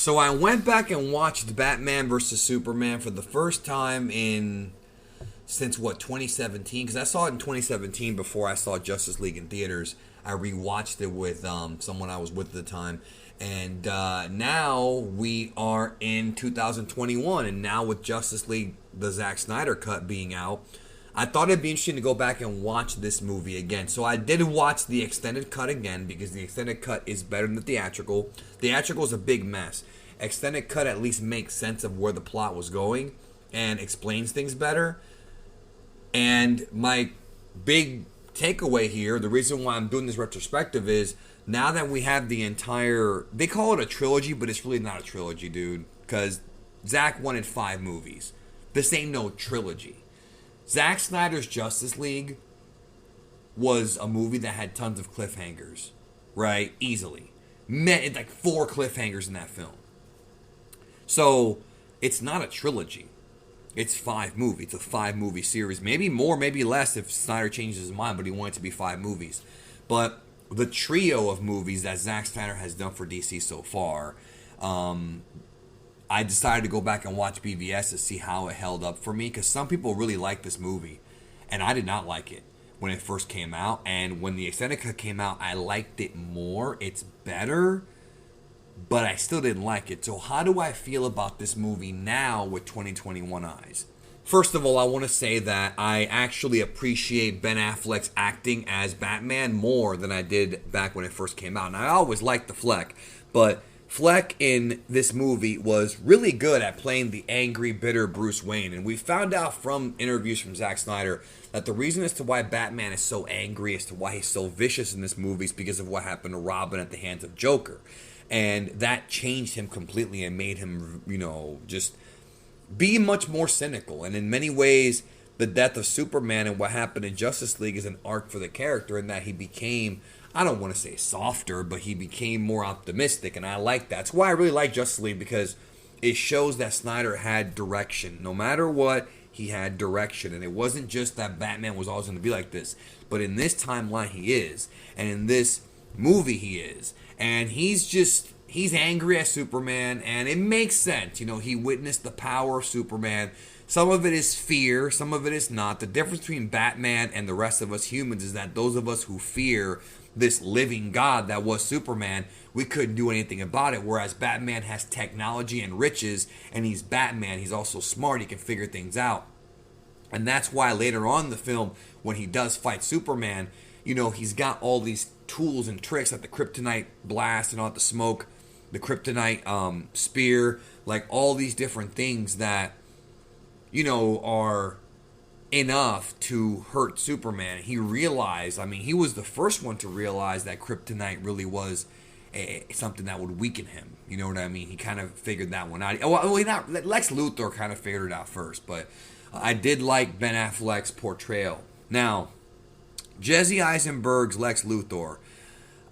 So I went back and watched Batman versus Superman for the first time since what, 2017? Because I saw it in 2017 before I saw Justice League in theaters. I rewatched it with someone I was with at the time, and now we are in 2021, and now with Justice League, the Zack Snyder cut being out, I thought it'd be interesting to go back and watch this movie again. So I did watch the extended cut again because the extended cut is better than the theatrical. Theatrical is a big mess. Extended cut at least makes sense of where the plot was going and explains things better. And my big takeaway here, the reason why I'm doing this retrospective is now that we have the entire, they call it a trilogy, but it's really not a trilogy, dude, because Zack wanted 5 movies. This ain't no trilogy. Zack Snyder's Justice League was a movie that had tons of cliffhangers, right? Easily. Like 4 cliffhangers in that film. So, it's not a trilogy. It's 5 movies. It's a 5-movie series. Maybe more, maybe less if Snyder changes his mind, but he wanted it to be 5 movies. But the trio of movies that Zack Snyder has done for DC so far, I decided to go back and watch BVS to see how it held up for me, because some people really like this movie, and I did not like it when it first came out. And when the extended cut came out, I liked it more. It's better, but I still didn't like it. So how do I feel about this movie now with 2021 eyes? First of all, I want to say that I actually appreciate Ben Affleck's acting as Batman more than I did back when it first came out. And I always liked the Fleck, but Fleck in this movie was really good at playing the angry, bitter Bruce Wayne. And we found out from interviews from Zack Snyder that the reason as to why Batman is so angry, as to why he's so vicious in this movie, is because of what happened to Robin at the hands of Joker. And that changed him completely and made him, just be much more cynical. And in many ways, the death of Superman and what happened in Justice League is an arc for the character, in that he became, I don't want to say softer, but he became more optimistic, and I like that. That's why I really like Justice League, because it shows that Snyder had direction. No matter what, he had direction, and it wasn't just that Batman was always going to be like this, but in this timeline he is, and in this movie he is, and he's angry at Superman, and it makes sense. He witnessed the power of Superman. Some of it is fear, some of it is not. The difference between Batman and the rest of us humans is that those of us who fear this living God that was Superman, we couldn't do anything about it. Whereas Batman has technology and riches, and he's Batman. He's also smart. He can figure things out. And that's why later on in the film, when he does fight Superman, he's got all these tools and tricks, like the kryptonite blast and all the smoke, the kryptonite spear, like all these different things that, are enough to hurt Superman. He realized, he was the first one to realize that kryptonite really was something that would weaken him. You know what I mean? He kind of figured that one out. Well, Lex Luthor kind of figured it out first, but I did like Ben Affleck's portrayal. Now, Jesse Eisenberg's Lex Luthor,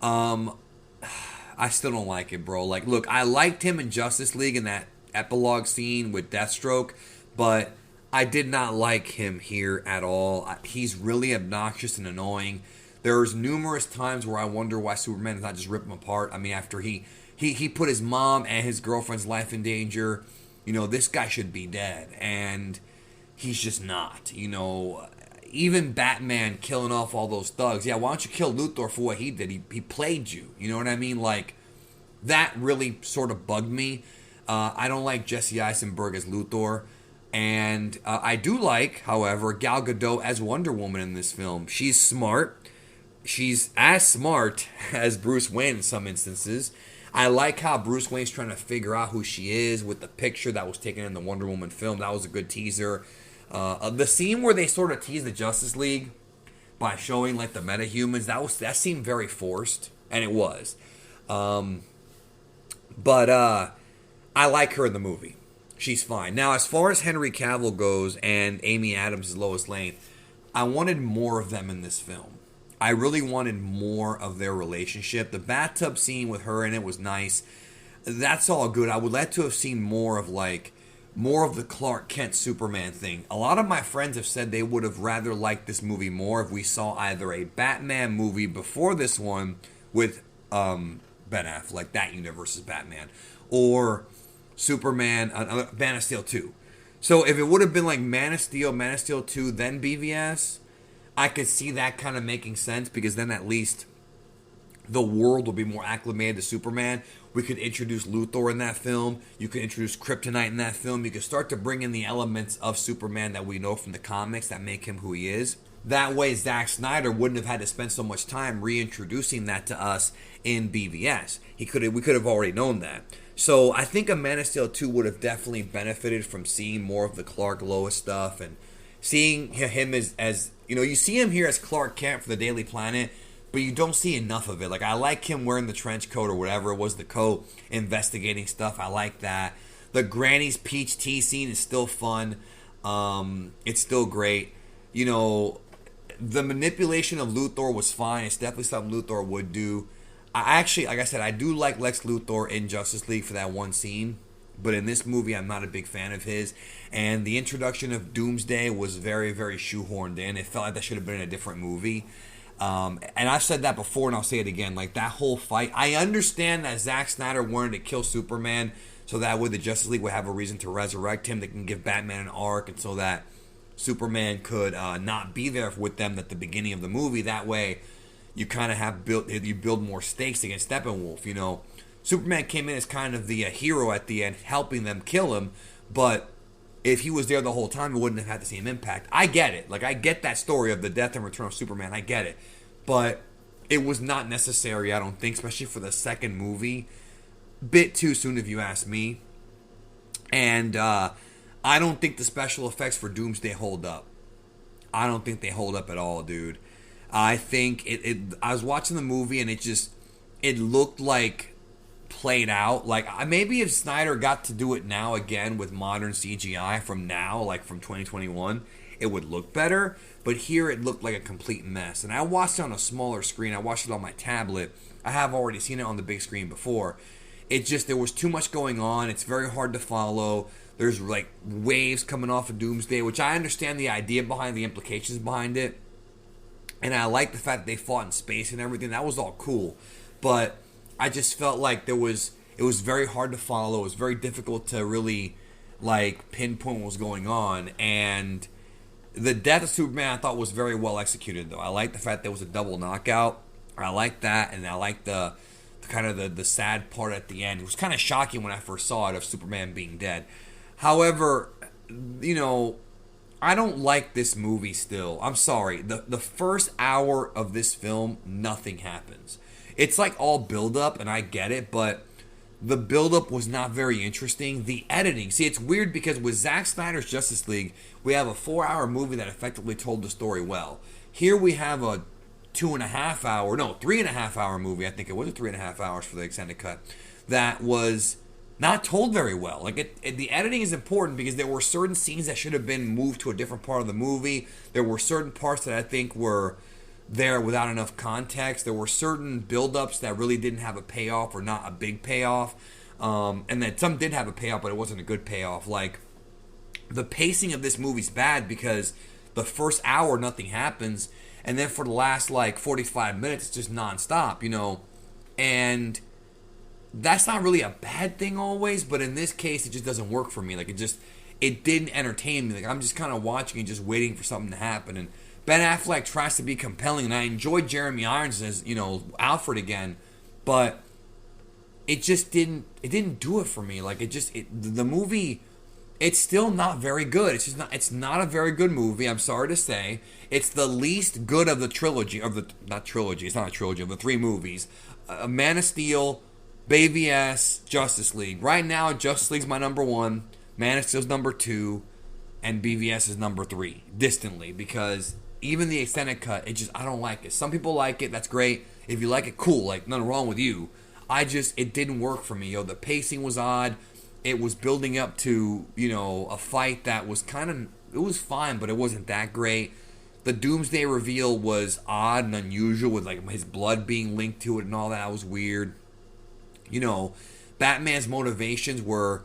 I still don't like it, bro. Like, look, I liked him in Justice League in that epilogue scene with Deathstroke, but I did not like him here at all. He's really obnoxious and annoying. There's numerous times where I wonder why Superman is not just rip him apart. After he put his mom and his girlfriend's life in danger, this guy should be dead, and he's just not. Even Batman killing off all those thugs. Yeah, why don't you kill Luthor for what he did? He played you. You know what I mean? Like, that really sort of bugged me. I don't like Jesse Eisenberg as Luthor. And I do like, however, Gal Gadot as Wonder Woman in this film. She's smart. She's as smart as Bruce Wayne in some instances. I like how Bruce Wayne's trying to figure out who she is with the picture that was taken in the Wonder Woman film. That was a good teaser. The scene where they sort of tease the Justice League by showing like the metahumans, that seemed very forced, and it was. But I like her in the movie. She's fine. Now, as far as Henry Cavill goes and Amy Adams as Lois Lane, I wanted more of them in this film. I really wanted more of their relationship. The bathtub scene with her in it was nice. That's all good. I would like to have seen more of the Clark Kent Superman thing. A lot of my friends have said they would have rather liked this movie more if we saw either a Batman movie before this one with Ben Affleck, that universe's Batman, or Superman, Man of Steel 2. So if it would have been like Man of Steel 2, then BVS, I could see that kind of making sense, because then at least the world will be more acclimated to Superman. We could introduce Luthor in that film. You could introduce Kryptonite in that film. You could start to bring in the elements of Superman that we know from the comics that make him who he is. That way, Zack Snyder wouldn't have had to spend so much time reintroducing that to us in BVS. We could have already known that. So I think a Man of Steel 2 would have definitely benefited from seeing more of the Clark Lois stuff, and seeing him as you see him here as Clark Kent for the Daily Planet, but you don't see enough of it. Like, I like him wearing the trench coat or whatever it was, the coat, investigating stuff. I like that. The Granny's peach tea scene is still fun. It's still great. The manipulation of Luthor was fine. It's definitely something Luthor would do. I actually, like I said, I do like Lex Luthor in Justice League for that one scene. But in this movie, I'm not a big fan of his. And the introduction of Doomsday was very, very shoehorned in. It felt like that should have been in a different movie. And I've said that before, and I'll say it again. Like, that whole fight, I understand that Zack Snyder wanted to kill Superman so that way the Justice League would have a reason to resurrect him. They can give Batman an arc, and so that Superman could not be there with them at the beginning of the movie. That way, you kind of build more stakes against Steppenwolf. Superman came in as kind of the hero at the end, helping them kill him, but if he was there the whole time, it wouldn't have had the same impact. I get it. Like, I get that story of the death and return of Superman. I get it. But it was not necessary, I don't think, especially for the second movie. Bit too soon, if you ask me. And I don't think the special effects for Doomsday hold up. I don't think they hold up at all, dude. I think I was watching the movie, and it looked like played out. Like, maybe if Snyder got to do it now again with modern CGI from now, like from 2021, it would look better. But here it looked like a complete mess. And I watched it on a smaller screen. I watched it on my tablet. I have already seen it on the big screen before. There was too much going on. It's very hard to follow. There's like waves coming off of Doomsday, which I understand the idea behind, the implications behind it. And I like the fact that they fought in space and everything. That was all cool. But I just felt like it was very hard to follow. It was very difficult to really like pinpoint what was going on. And the death of Superman I thought was very well executed, though. I like the fact there was a double knockout. I like that, and I like the kind of the sad part at the end. It was kind of shocking when I first saw it, of Superman being dead. However, I don't like this movie still. I'm sorry. The first hour of this film, nothing happens. It's like all build-up, and I get it, but the build-up was not very interesting. The editing, see, it's weird because with Zack Snyder's Justice League, we have a 4-hour movie that effectively told the story well. Here we have a 3.5 hour movie. I think it was 3.5 hours for the extended cut. That was not told very well. Like, the editing is important because there were certain scenes that should have been moved to a different part of the movie. There were certain parts that I think were there without enough context. There were certain build-ups that really didn't have a payoff, or not a big payoff. And then some did have a payoff, but it wasn't a good payoff. Like, the pacing of this movie's bad because the first hour nothing happens, and then for the last like 45 minutes it's just nonstop, and that's not really a bad thing always, but in this case it just doesn't work for me. Like, it didn't entertain me. Like, I'm just kind of watching and just waiting for something to happen. And Ben Affleck tries to be compelling, and I enjoyed Jeremy Irons as Alfred again, but it just didn't do it for me. Like, the movie, it's still not very good. It's not a very good movie, I'm sorry to say. It's the least good of the trilogy, not trilogy, it's not a trilogy, of the three movies. Man of Steel, BVS, Justice League. Right now, Justice League's my number 1, Man of Steel's number 2, and BVS is number 3, distantly, because even the extended cut, I don't like it. Some people like it, that's great. If you like it, cool, like, nothing wrong with you. It didn't work for me, The pacing was odd. It was building up to, a fight that was it was fine, but it wasn't that great. The Doomsday reveal was odd and unusual, with like his blood being linked to it and all that. That was weird. Batman's motivations were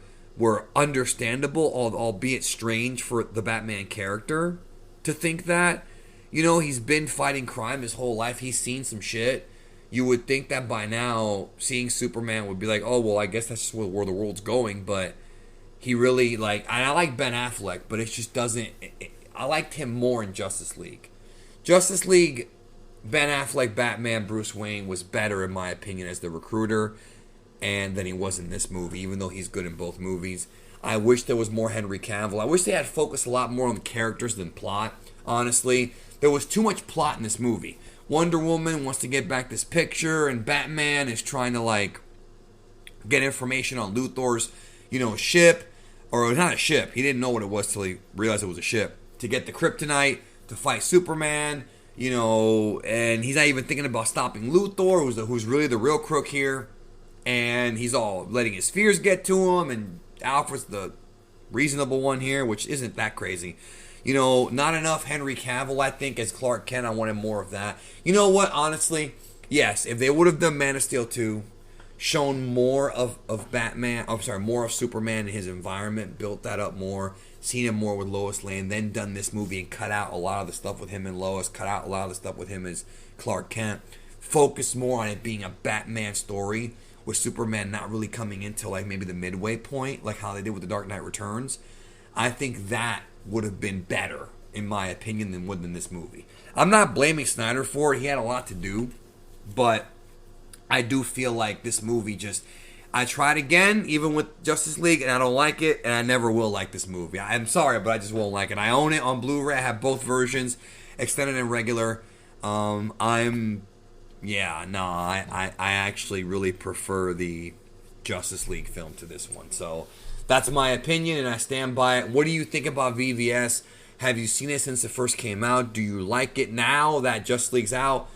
understandable, albeit strange for the Batman character to think that. He's been fighting crime his whole life. He's seen some shit. you would think that by now, seeing Superman would be like, oh, well, I guess that's just where the world's going. But he really, like, I like Ben Affleck, but it just doesn't, I liked him more in Justice League. Justice League, Ben Affleck, Batman, Bruce Wayne was better, in my opinion, as the Recruiter, and than he was in this movie, even though he's good in both movies. I wish there was more Henry Cavill. I wish they had focused a lot more on the characters than plot, honestly. There was too much plot in this movie. Wonder Woman wants to get back this picture, and Batman is trying to, like, get information on Luthor's, ship. Or not a ship. He didn't know what it was till he realized it was a ship. To get the kryptonite, to fight Superman, and he's not even thinking about stopping Luthor, who's really the real crook here. And he's all letting his fears get to him, and Alfred's the reasonable one here, which isn't that crazy. Not enough Henry Cavill, I think, as Clark Kent. I wanted more of that. You know what, honestly? Yes, if they would have done Man of Steel 2, shown more of Batman, more of Superman and his environment, built that up more, seen him more with Lois Lane, then done this movie and cut out a lot of the stuff with him and Lois, cut out a lot of the stuff with him as Clark Kent, focus more on it being a Batman story, with Superman not really coming into like maybe the midway point, like how they did with The Dark Knight Returns. I think that would have been better, in my opinion, than this movie. I'm not blaming Snyder for it. He had a lot to do, but I do feel like this movie I tried again, even with Justice League, and I don't like it, and I never will like this movie. I'm sorry, but I just won't like it. I own it on Blu-ray. I have both versions, extended and regular. I actually really prefer the Justice League film to this one. So that's my opinion, and I stand by it. What do you think about VVS? Have you seen it since it first came out? Do you like it now that Justice League's out?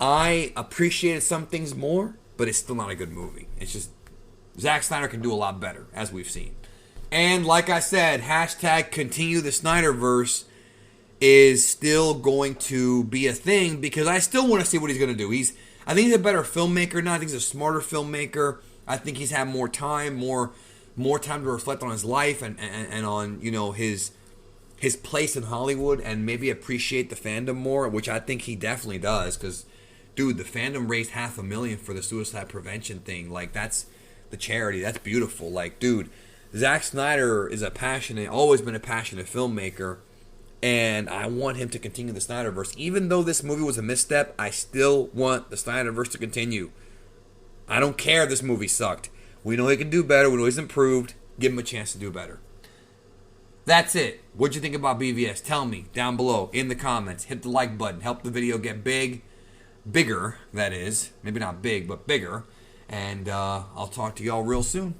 I appreciated some things more, but it's still not a good movie. It's just Zack Snyder can do a lot better, as we've seen. And like I said, hashtag continue the Snyderverse is still going to be a thing because I still want to see what he's going to do. I think he's a better filmmaker now. I think he's a smarter filmmaker. I think he's had more time, more time to reflect on his life and on his place in Hollywood and maybe appreciate the fandom more, which I think he definitely does. Because, dude, the fandom raised $500,000 for the suicide prevention thing. Like, that's the charity. That's beautiful. Like, dude, Zack Snyder is always been a passionate filmmaker. And I want him to continue the Snyderverse. Even though this movie was a misstep, I still want the Snyderverse to continue. I don't care if this movie sucked. We know he can do better. We know he's improved. Give him a chance to do better. That's it. What'd you think about BVS? Tell me down below in the comments. Hit the like button. Help the video get bigger, that is. Maybe not big, but bigger. And I'll talk to y'all real soon.